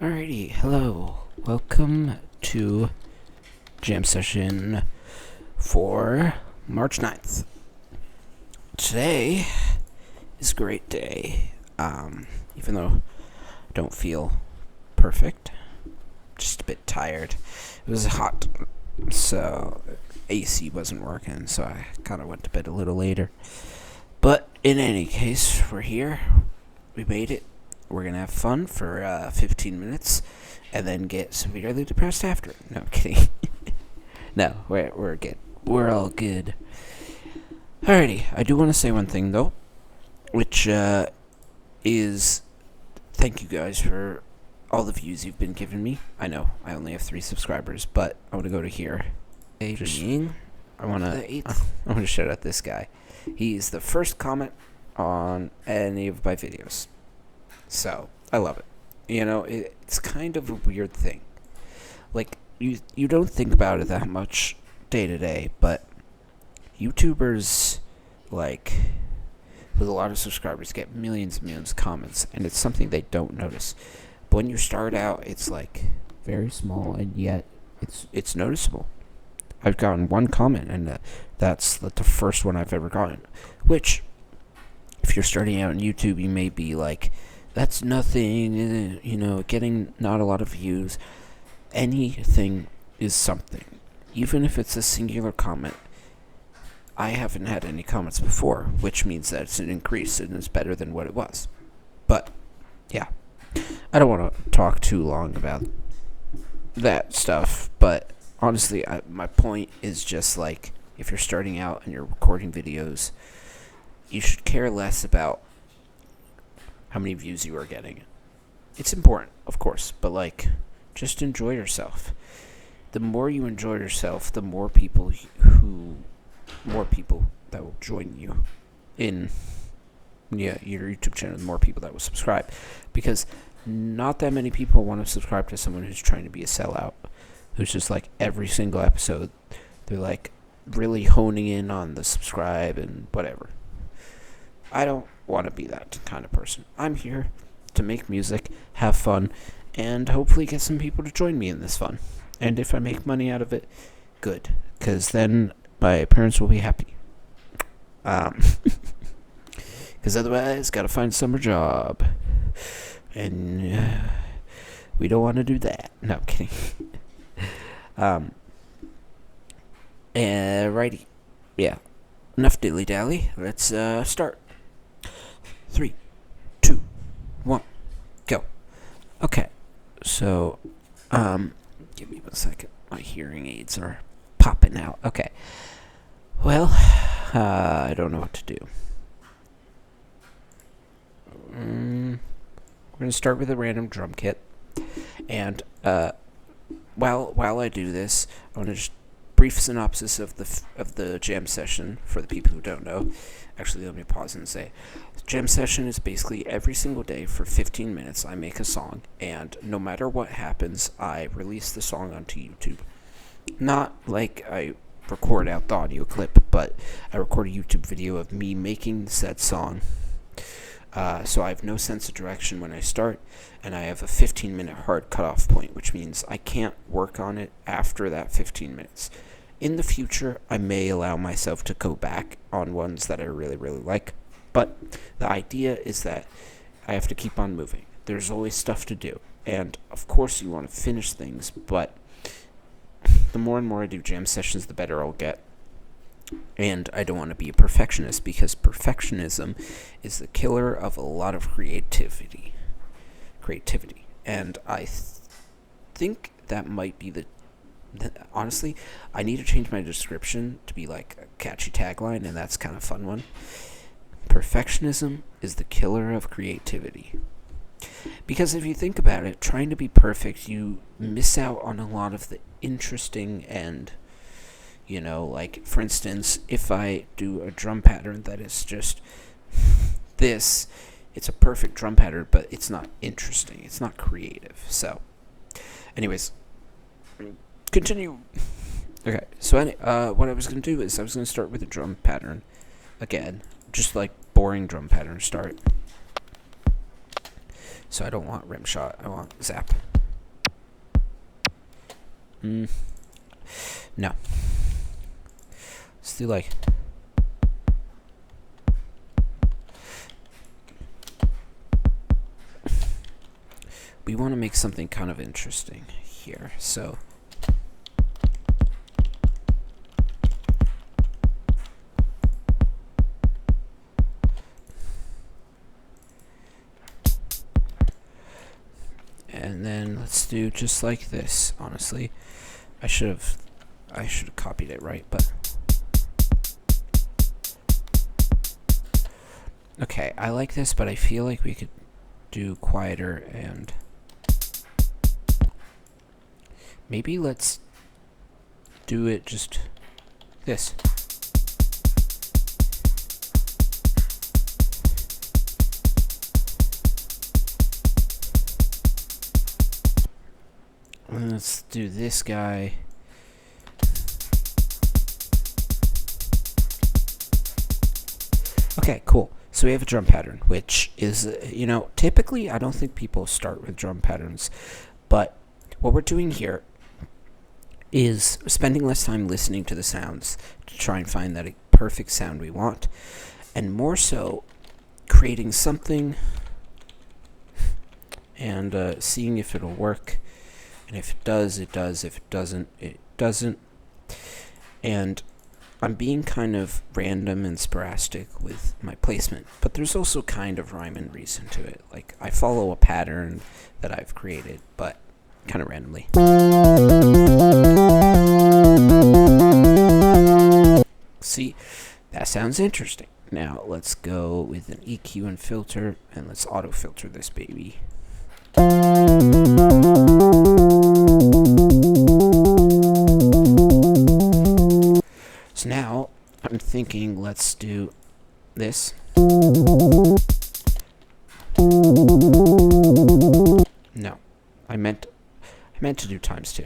Alrighty, hello. Welcome to Jam Session for March 9th. Today is a great day. Even though I don't feel perfect, just a bit tired. It was hot, so AC wasn't working, so I kind of went to bed a little later. But in any case, we're here. We made it. We're going to have fun for 15 minutes and then get severely depressed after. No, I'm kidding. No, we're good. We're all good. Alrighty, I do want to say one thing, though, which is thank you guys for all the views you've been giving me. I know I only have 3 subscribers, but I want to go to here. I want to shout out this guy. He's the first comment on any of my videos. So, I love it. You know, it's kind of a weird thing. Like, you don't think about it that much day to day, but YouTubers, like, with a lot of subscribers get millions and millions of comments, and it's something they don't notice. But when you start out, it's, like, very small, and yet it's noticeable. I've gotten one comment, and that's the first one I've ever gotten. Which, if you're starting out on YouTube, you may be like, that's nothing, you know, getting not a lot of views. Anything is something. Even if it's a singular comment. I haven't had any comments before, which means that it's an increase and it's better than what it was. But, yeah. I don't want to talk too long about that stuff, but honestly, my point is just like, if you're starting out and you're recording videos, you should care less about how many views you are getting. It's important, of course, but like, just enjoy yourself. The more you enjoy yourself, the more people that will join you in your YouTube channel, the more people that will subscribe, because not that many people want to subscribe to someone who's trying to be a sellout, who's just like every single episode they're like really honing in on the subscribe and whatever. I don't want to be that kind of person. I'm here to make music, have fun, and hopefully get some people to join me in this fun. And if I make money out of it, good, because then my parents will be happy. Because otherwise, gotta find a summer job, and we don't want to do that. No, I'm kidding. Righty, yeah. Enough dilly dally. Let's start. 3, 2, 1, go. Okay, so, give me 1 second. My hearing aids are popping out. Okay. Well, I don't know what to do. We're gonna start with a random drum kit, and while I do this, I want to just brief synopsis of the jam session for the people who don't know. Actually, let me pause and say, jam session is basically every single day for 15 minutes I make a song, and no matter what happens, I release the song onto YouTube. Not like I record out the audio clip, but I record a YouTube video of me making said song. So I have no sense of direction when I start, and I have a 15-minute hard cutoff point, which means I can't work on it after that 15 minutes. In the future, I may allow myself to go back on ones that I really, really like, but the idea is that I have to keep on moving. There's always stuff to do, and of course you want to finish things, but the more and more I do jam sessions, the better I'll get. And I don't want to be a perfectionist, because perfectionism is the killer of a lot of creativity. And I think that might be honestly, I need to change my description to be like a catchy tagline, and that's kind of a fun one. Perfectionism is the killer of creativity. Because if you think about it, trying to be perfect, you miss out on a lot of the interesting and, you know, like, for instance, if I do a drum pattern that is just this, it's a perfect drum pattern, but it's not interesting. It's not creative. So, anyways, continue. Okay, so what I was going to do is I was going to start with a drum pattern again, just like boring drum pattern start. So I don't want rim shot, I want zap. No. Let's do like... We want to make something kind of interesting here, so... And then let's do just like this, honestly. I should have copied it right, but... Okay, I like this, but I feel like we could do quieter and... Maybe let's do it just this. And let's do this guy. Okay, cool. So we have a drum pattern, which is, typically I don't think people start with drum patterns, but what we're doing here is spending less time listening to the sounds to try and find that perfect sound we want, and more so creating something and seeing if it'll work. And if it does, it does. If it doesn't, it doesn't. And I'm being kind of random and sporadic with my placement, but there's also kind of rhyme and reason to it. Like, I follow a pattern that I've created, but kind of randomly. See, that sounds interesting. Now, let's go with an EQ and filter, and let's auto-filter this baby. So now, I'm thinking let's do this. No, I meant to do times 2.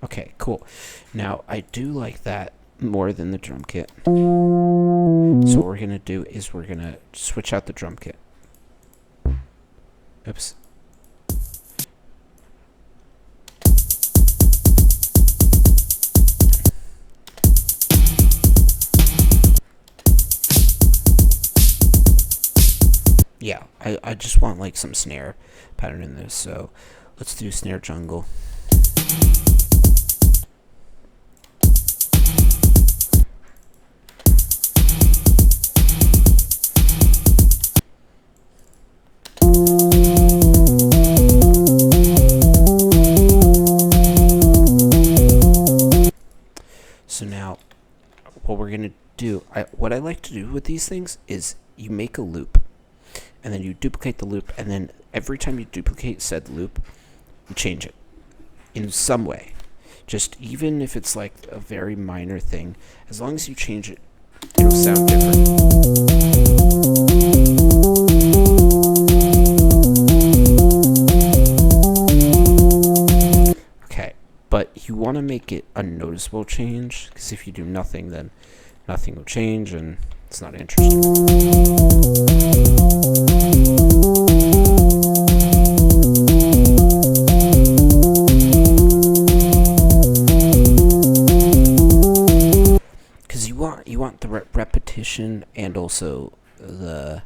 Okay, cool. Now, I do like that more than the drum kit. So what we're going to do is we're going to switch out the drum kit. Oops. Yeah, I just want like some snare pattern in this, so let's do snare jungle. So now, what we're gonna do, what I like to do with these things is you make a loop, and then you duplicate the loop, and then every time you duplicate said loop, you change it in some way. Just even if it's like a very minor thing, as long as you change it, it'll sound different. Okay, but you want to make it a noticeable change, because if you do nothing, then nothing will change, and it's not interesting. Because you want the repetition and also the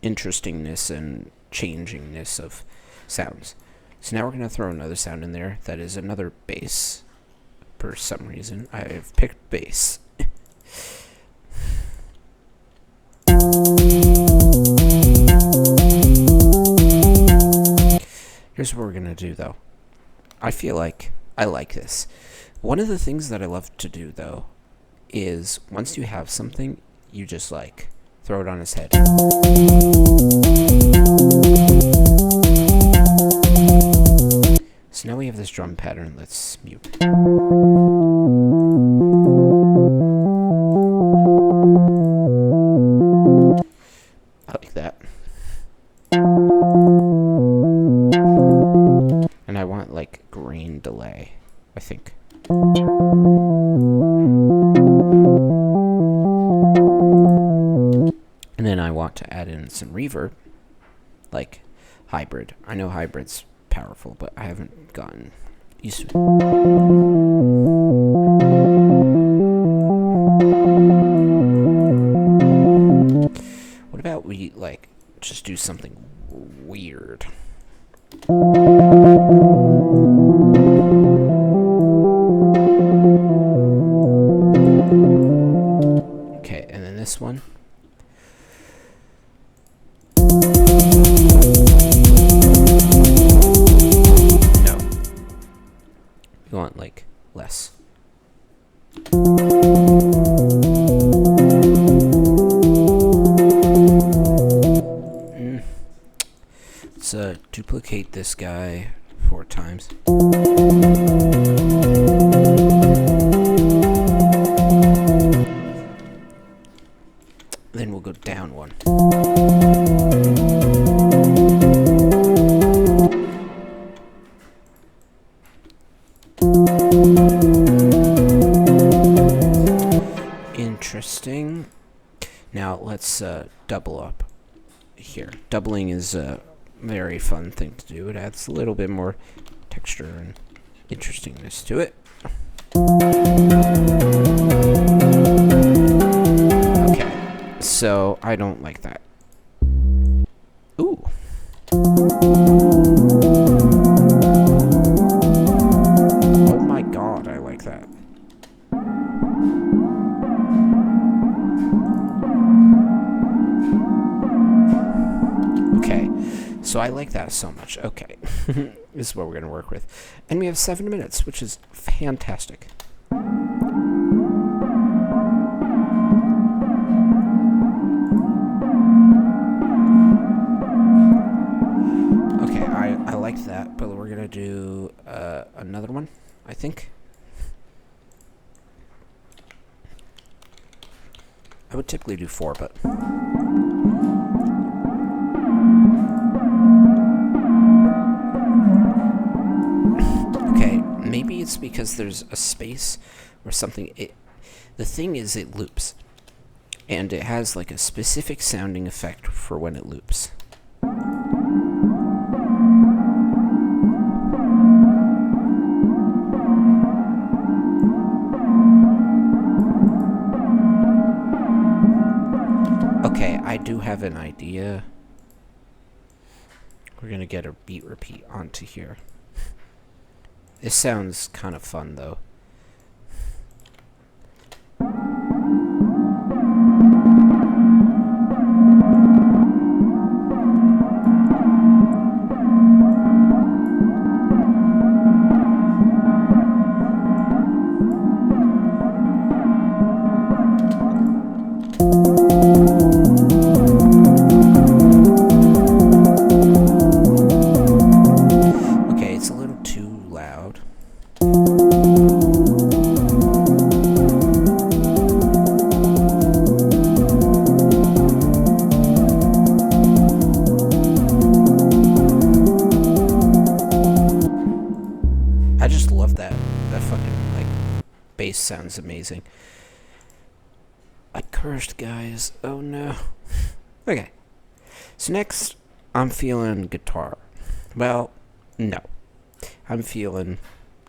interestingness and changingness of sounds. So now we're going to throw another sound in there that is another bass. For some reason, I've picked bass. Here's what we're going to do, though. I feel like I like this. One of the things that I love to do, though, is once you have something, you just, like, throw it on his head. So now we have this drum pattern. Let's mute. I like that. And I want like grain delay, I think. want to add in some reverb, like hybrid. I know hybrid's powerful, but I haven't gotten used to it. What about we, like, just do something weird? Okay, and then this one. No. You want, like, less. Let's duplicate this guy 4 times. Then we'll go down 1. Interesting. Now let's double up here. Doubling is a very fun thing to do. It adds a little bit more texture and interestingness to it. Okay, so I don't like that. Ooh. Oh my god, I like that. Okay, so I like that so much. Okay, this is what we're going to work with. And we have 7 minutes, which is fantastic. Okay, I like that, but we're going to do another one, I think. I would typically do 4, but... Maybe it's because there's a space or something. The thing is, it loops. And it has like a specific sounding effect for when it loops. Okay, I do have an idea. We're going to get a beat repeat onto here. This sounds kind of fun, though. Okay, it's a little too loud. I just love that. That fucking, like, bass sounds amazing. I cursed, guys. Oh no. Okay. So next, I'm feeling guitar. Well, no. I'm feeling...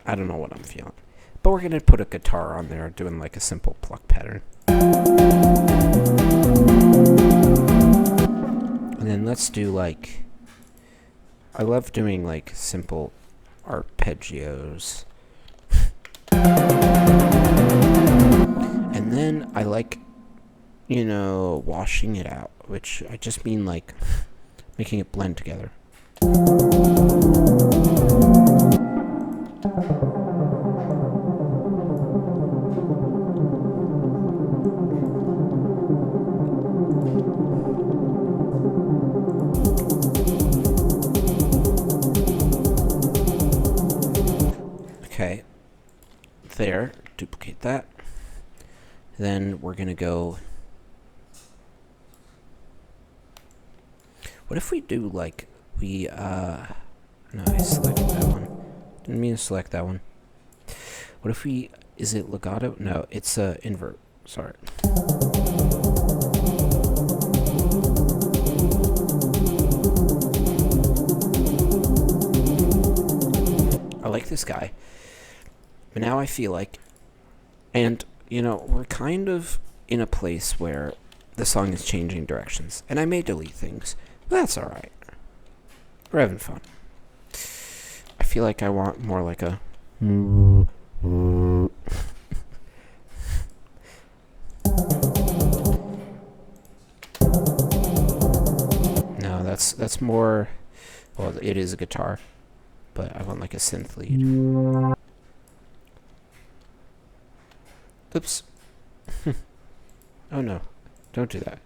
I don't know what I'm feeling. But we're going to put a guitar on there, doing like a simple pluck pattern. And then let's do like... I love doing like simple arpeggios. And then I like, you know, washing it out, which I just mean like making it blend together. Okay, there, duplicate that. Then we're gonna go... What if we do like, no, I selected that one. Didn't mean to select that one. What if we, is it legato? No, it's invert, sorry. this guy. But now I feel like, and, we're kind of in a place where the song is changing directions. And I may delete things, but that's alright. We're having fun. I feel like I want more like a... No, that's more... Well, it is a guitar, but I want like a synth lead. Oops. Oh no, don't do that.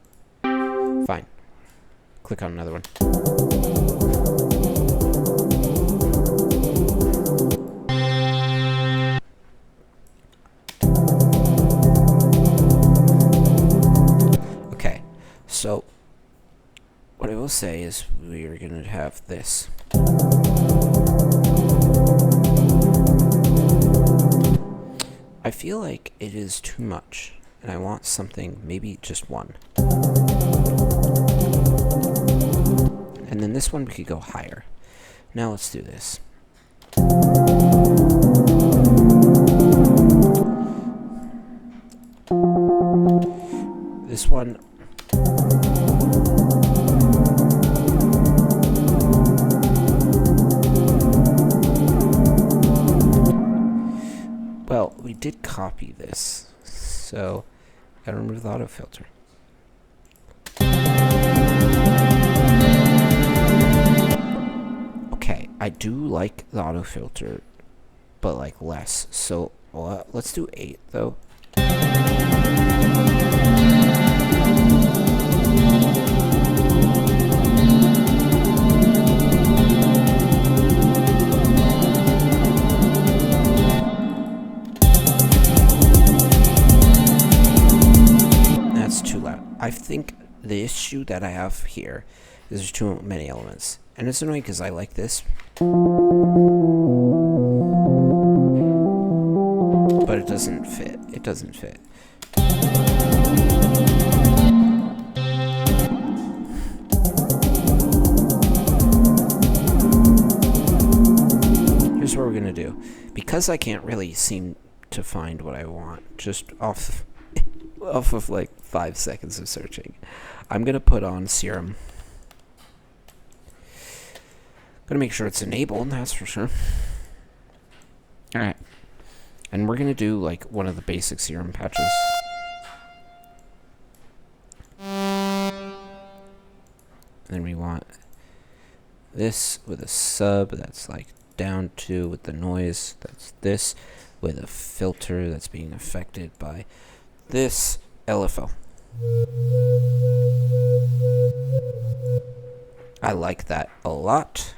Fine. Click on another one. Okay, so what I will say is we are going to have this. I feel like it is too much, and I want something, maybe just one. And then this one we could go higher. Now let's do this. This one... Well, we did copy this, so gotta remove the auto filter. Okay, I do like the auto filter, but like less. So let's do 8 though. I think the issue that I have here is there's too many elements. And it's annoying because I like this. But it doesn't fit. It doesn't fit. Here's what we're going to do. Because I can't really seem to find what I want, just off of like 5 seconds of searching, I'm gonna put on serum. Gonna make sure it's enabled, that's for sure. Alright. And we're gonna do like one of the basic serum patches. And then we want this with a sub that's like down to with the noise. That's this with a filter that's being affected by this LFO. I like that a lot.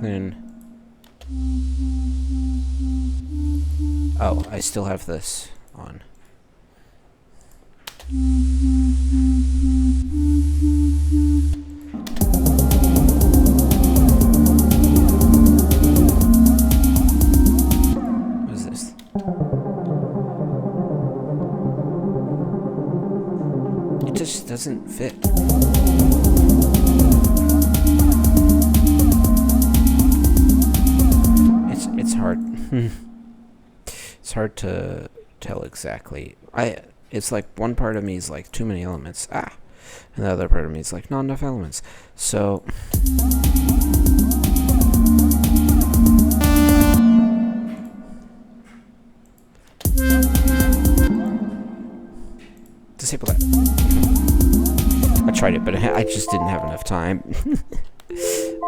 Then, oh, I still have this on. Doesn't fit. It's hard. It's hard to tell exactly. It's like one part of me is like too many elements. And the other part of me is like not enough elements. So disable that. I tried it, but I just didn't have enough time.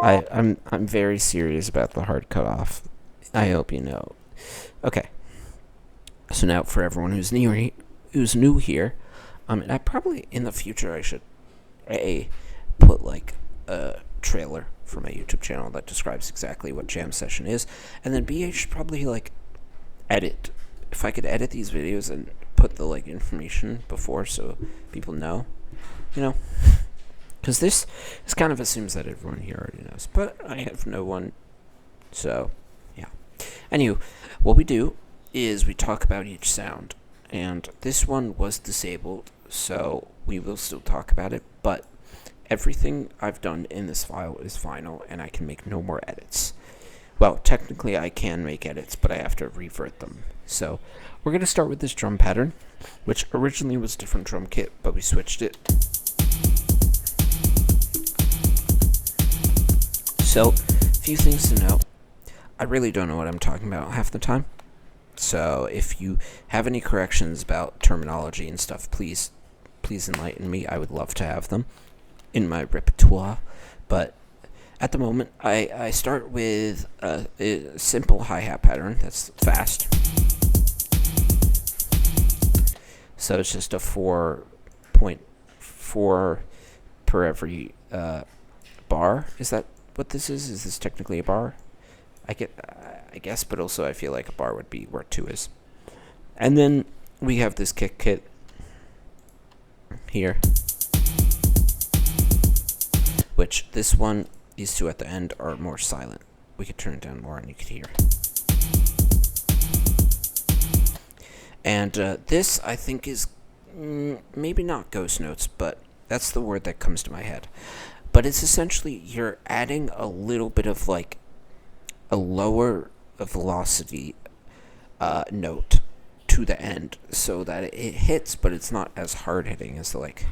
I'm very serious about the hard cutoff. I hope you know. Okay. So now for everyone who's new here, and I probably in the future I should put like a trailer for my YouTube channel that describes exactly what jam session is, and then B I should probably like edit. If I could edit these videos and put the like information before so people know, because this kind of assumes that everyone here already knows, but I have no one, so yeah. Anywho, what we do is we talk about each sound, and this one was disabled, so we will still talk about it, but everything I've done in this file is final, and I can make no more edits. Well, technically I can make edits, but I have to revert them. So we're going to start with this drum pattern, which originally was a different drum kit, but we switched it. So, a few things to know. I really don't know what I'm talking about half the time. So if you have any corrections about terminology and stuff, please enlighten me. I would love to have them in my repertoire. But at the moment, I start with a simple hi-hat pattern that's fast. So it's just a 4.4 per every bar. Is that what this is? Is this technically a bar? I guess, but also I feel like a bar would be where 2 is. And then we have this kick kit here, which this one, these 2 at the end are more silent. We could turn it down more and you could hear. And this, I think, is maybe not ghost notes, but that's the word that comes to my head. But it's essentially you're adding a little bit of like a lower velocity note to the end so that it hits, but it's not as hard hitting as like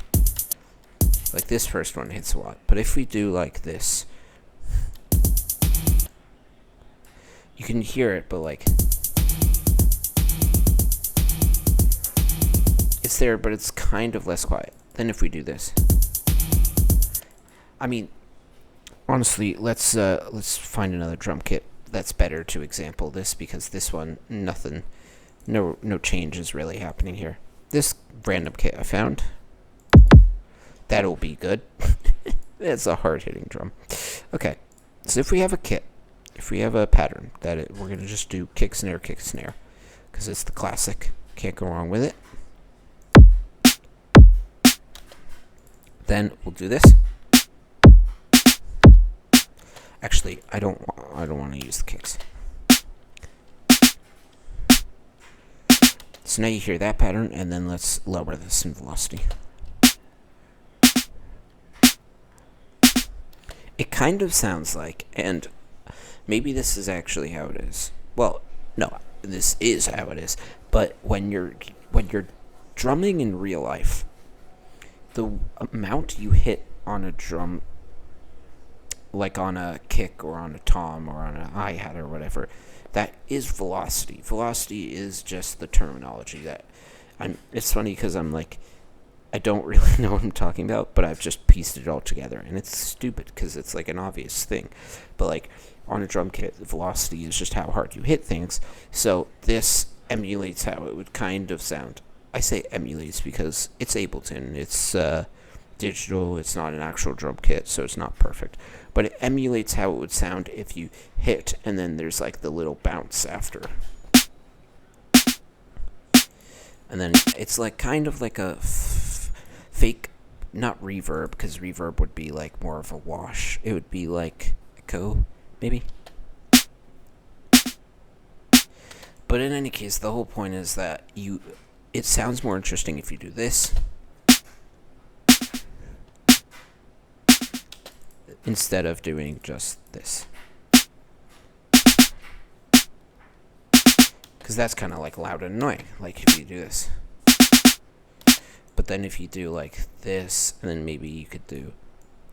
this first one hits a lot. But if we do like this, you can hear it, but like it's there, but it's kind of less quiet than if we do this. I mean, honestly, let's find another drum kit that's better to example this, because this one, no change is really happening here. This random kit I found, that'll be good. It's a hard-hitting drum. Okay, so if we have a kit, if we have a pattern we're going to just do kick, snare, because it's the classic. Can't go wrong with it. Then we'll do this. Actually, I don't want to use the kicks. So now you hear that pattern, and then let's lower this in velocity. It kind of sounds like, and maybe this is actually how it is. Well, no, this is how it is. But when you're drumming in real life, the amount you hit on a drum, like on a kick or on a tom or on a hi-hat or whatever, that is velocity. Velocity is just the terminology that it's funny because I'm like, I don't really know what I'm talking about, but I've just pieced it all together, and it's stupid because it's like an obvious thing. But like on a drum kit, velocity is just how hard you hit things. So this emulates how it would kind of sound. I say emulates because it's Ableton. It's digital. It's not an actual drum kit, so it's not perfect. But it emulates how it would sound if you hit, and then there's like the little bounce after. And then it's like kind of like a fake, not reverb, because reverb would be like more of a wash. It would be like echo, maybe. But in any case, the whole point is that it sounds more interesting if you do this instead of doing just this, because that's kind of like loud and annoying, like if you do this. But then if you do like this, and then maybe you could do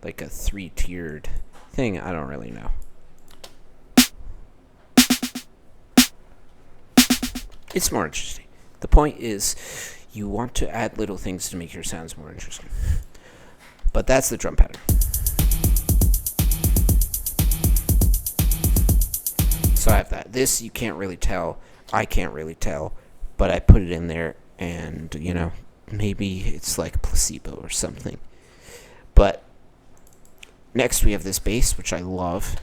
like a 3-tiered thing, I don't really know. It's more interesting. The point is, you want to add little things to make your sounds more interesting. But that's the drum pattern. So I have that. This you can't really tell. I can't really tell. But I put it in there, and, you know, maybe it's like placebo or something. But next we have this bass, which I love.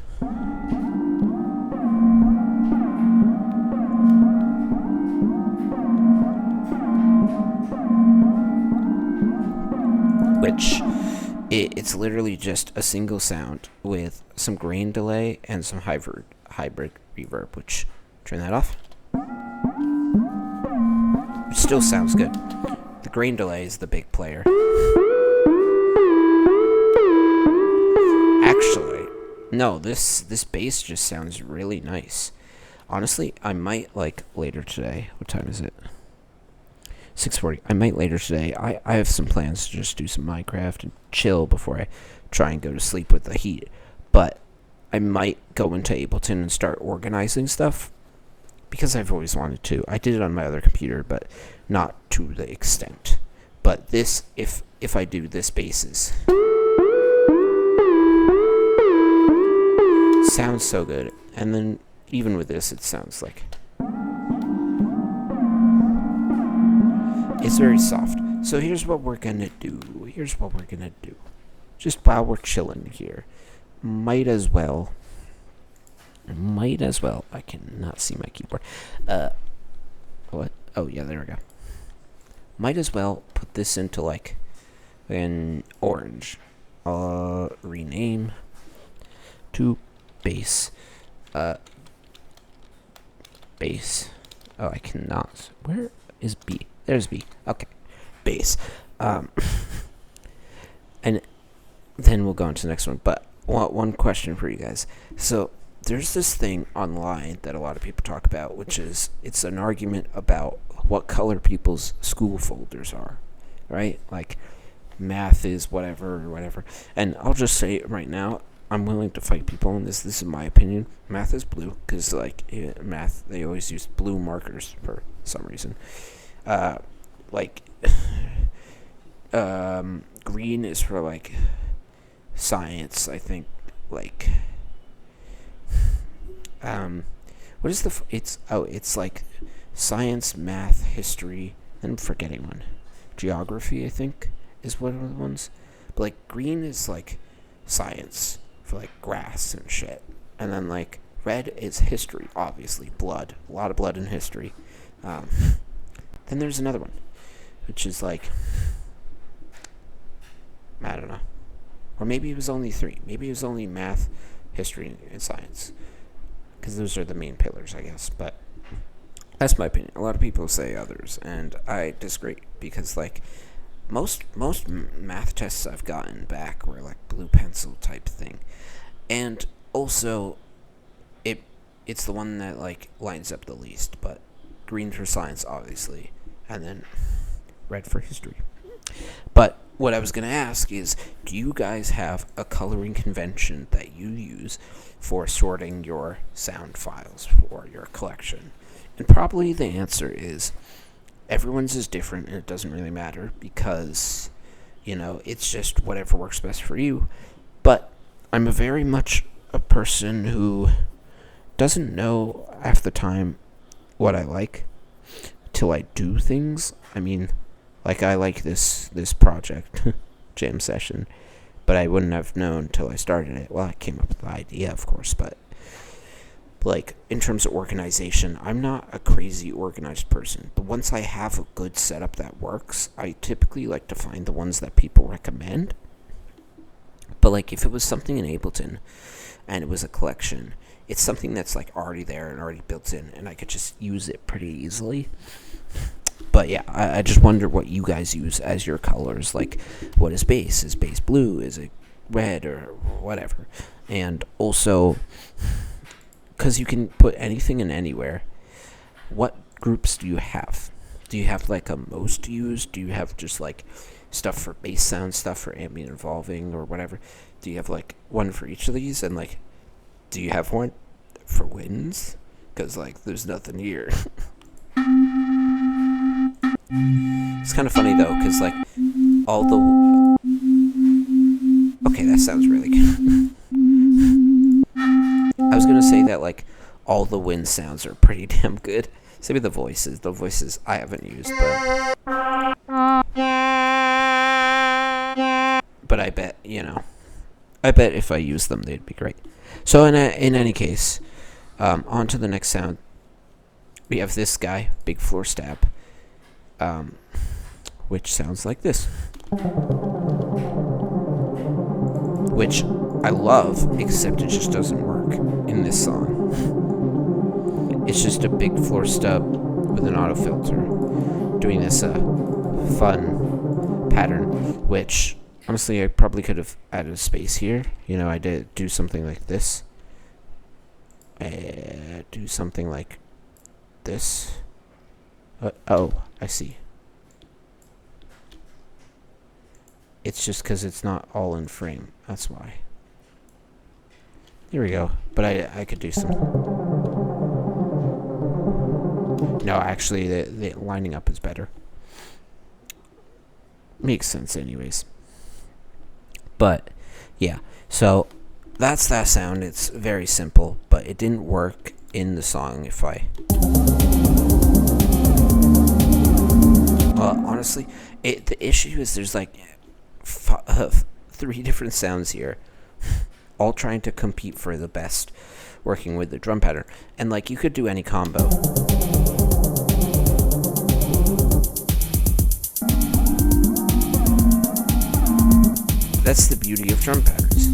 Which it's literally just a single sound with some grain delay and some hybrid reverb, which, turn that off. It still sounds good. The grain delay is the big player. Actually, no, this bass just sounds really nice. Honestly, I might like later today. What time is it? 6:40. I might later today. I have some plans to just do some Minecraft and chill before I try and go to sleep with the heat. But I might go into Ableton and start organizing stuff because I've always wanted to. I did it on my other computer, but not to the extent. But this, if I do this bass sounds so good. And then even with this, it sounds like it's very soft. So here's what we're gonna do. Just while we're chilling here, might as well. I cannot see my keyboard. What? Oh yeah, there we go. Might as well put this into like an orange. Rename to bass. Bass. Oh, I cannot. Where is B? There's B. Okay. Bass. And then we'll go on to the next one. But one question for you guys. So there's this thing online that a lot of people talk about, which is it's an argument about what color people's school folders are, right? Like math is whatever or whatever. And I'll just say it right now, I'm willing to fight people on this. This is my opinion. Math is blue because like math, they always use blue markers for some reason. Green is for like science, I think. Like what is it's like science, math, history, I'm forgetting one. Geography, I think, is one of the ones. But like green is like science for like grass and shit. And then like red is history, obviously, blood. A lot of blood in history. Then there's another one, which is like, I don't know. Or maybe it was only three. Maybe it was only math, history, and science. Because those are the main pillars, I guess. But that's my opinion. A lot of people say others, and I disagree. Because, like, most math tests I've gotten back were, like, blue pencil type thing. And also, it's the one that, like, lines up the least. But green for science, obviously. And then red for history. But what I was going to ask is, do you guys have a coloring convention that you use for sorting your sound files for your collection? And probably the answer is everyone's is different and it doesn't really matter because, you know, it's just whatever works best for you. But I'm very much a person who doesn't know half the time what I like till I do things. I mean, like, I like this project, jam session, but I wouldn't have known till I started it. Well, I came up with the idea, of course, but, like, in terms of organization, I'm not a crazy organized person. But once I have a good setup that works, I typically like to find the ones that people recommend. But, like, if it was something in Ableton and it was a collection, it's something that's, like, already there and already built in, and I could just use it pretty easily. But yeah, I just wonder what you guys use as your colors. Like, what is bass? Is bass blue? Is it red or whatever? And also, because you can put anything in anywhere, what groups do you have? Do you have like a most used? Do you have just like stuff for bass sound, stuff for ambient evolving or whatever? Do you have like one for each of these? And like, do you have one for winds? Because like, there's nothing here. It's kind of funny though, because like all the okay, that sounds really good. I was gonna say that like all the wind sounds are pretty damn good. Same with the voices. The voices I haven't used, but I bet if I use them, they'd be great. So in any case, on to the next sound. We have this guy, Big Floor Stab. Which sounds like this. Which I love, except it just doesn't work in this song. It's just a big floor stub with an auto filter doing this fun pattern, which Honestly, I probably could have added a space here. I did do something like this. Do something like this. Oh, I see. It's just because it's not all in frame. That's why. Here we go. But I could do something. No, actually, the lining up is better. Makes sense anyways. But, yeah. So, that's that sound. It's very simple, but it didn't work in the song if I... honestly, the issue is there's like 3 different sounds here, all trying to compete for the best, working with the drum pattern. And like, you could do any combo. That's the beauty of drum patterns.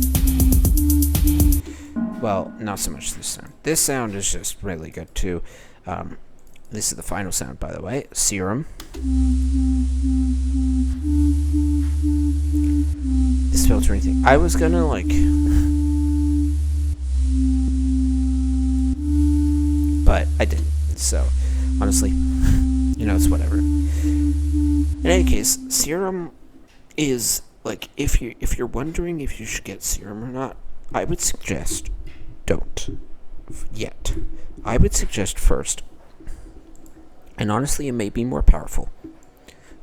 Well, not so much this sound. This sound is just really good too. This is the final sound, by the way. Serum. This filter anything. I was gonna like... but I didn't. So, honestly, it's whatever. In any case, Serum is like, if you're wondering if you should get Serum or not, I would suggest don't yet. I would suggest first, and honestly, it may be more powerful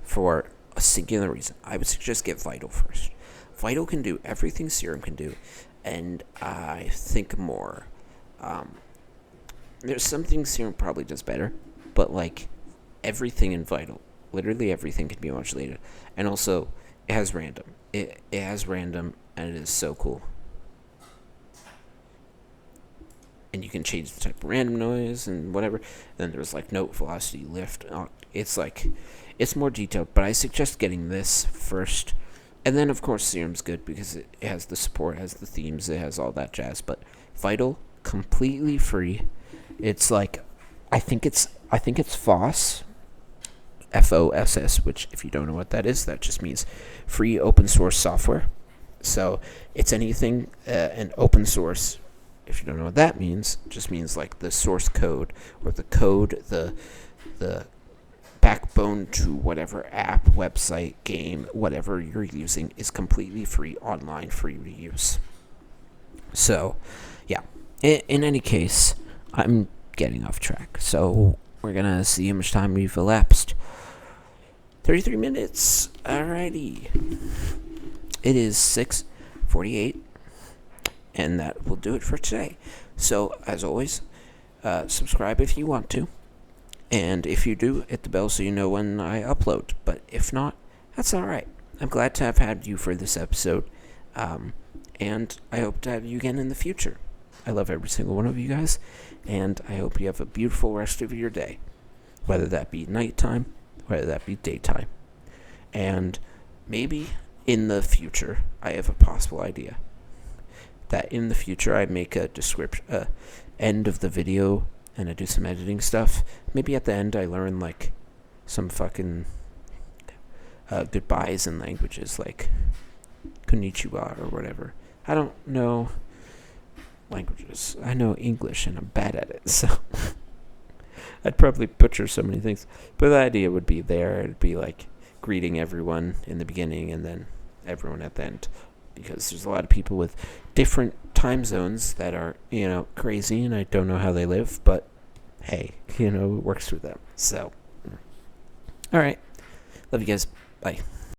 for a singular reason. I would suggest get Vital first. Vital can do everything Serum can do, and I think more. There's some things Serum probably does better, but like everything in Vital, literally everything can be modulated, and also it has random. It has random, and it is so cool. And you can change the type of random noise and whatever. Then there's like note, velocity, lift. It's like, it's more detailed, but I suggest getting this first. And then of course Serum's good because it has the support, it has the themes, it has all that jazz. But Vital, completely free. It's like, I think it's FOSS, FOSS, which if you don't know what that is, that just means free open source software. So it's anything an open source. If you don't know what that means, it just means like the source code or the code, the backbone to whatever app, website, game, whatever you're using is completely free, online, free to use. So, yeah. In any case, I'm getting off track. So we're going to see how much time we've elapsed. 33 minutes. Alrighty. It is 6:48. And that will do it for today. So, as always, subscribe if you want to. And if you do, hit the bell so you know when I upload. But if not, that's alright. I'm glad to have had you for this episode. And I hope to have you again in the future. I love every single one of you guys. And I hope you have a beautiful rest of your day. Whether that be nighttime, whether that be daytime. And maybe in the future, I have a possible idea. That in the future I make a description, end of the video, and I do some editing stuff. Maybe at the end I learn like some fucking goodbyes in languages like konnichiwa or whatever. I don't know languages. I know English and I'm bad at it, so I'd probably butcher so many things. But the idea would be there. It'd be like greeting everyone in the beginning and then everyone at the end. Because there's a lot of people with different time zones that are, crazy, and I don't know how they live, but hey, it works for them. So, all right. Love you guys. Bye.